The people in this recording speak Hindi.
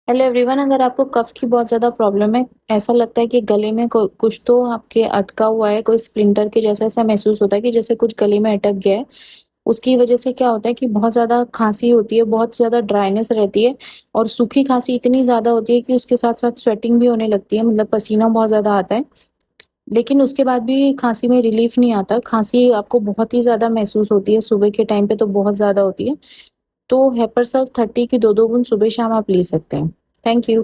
Hello everyone. अगर आपको कफ की बहुत ज़्यादा प्रॉब्लम है, ऐसा लगता है कि गले में कुछ तो आपके अटका हुआ है, कोई स्प्लिंटर के जैसा ऐसा महसूस होता है कि जैसे कुछ गले में अटक गया है। उसकी वजह से क्या होता है कि बहुत ज़्यादा खांसी होती है, बहुत ज़्यादा ड्राइनेस रहती है और सूखी खांसी इतनी ज़्यादा होती है कि उसके साथ साथ स्वेटिंग भी होने लगती है, मतलब पसीना बहुत ज़्यादा आता है। लेकिन उसके बाद भी खांसी में रिलीफ नहीं आता, खांसी आपको बहुत ही ज़्यादा महसूस होती है, सुबह के टाइम पे तो बहुत ज़्यादा होती है। तो हेपर सल्फ 30 की 2-2 बूंद सुबह शाम आप ले सकते हैं। Thank you.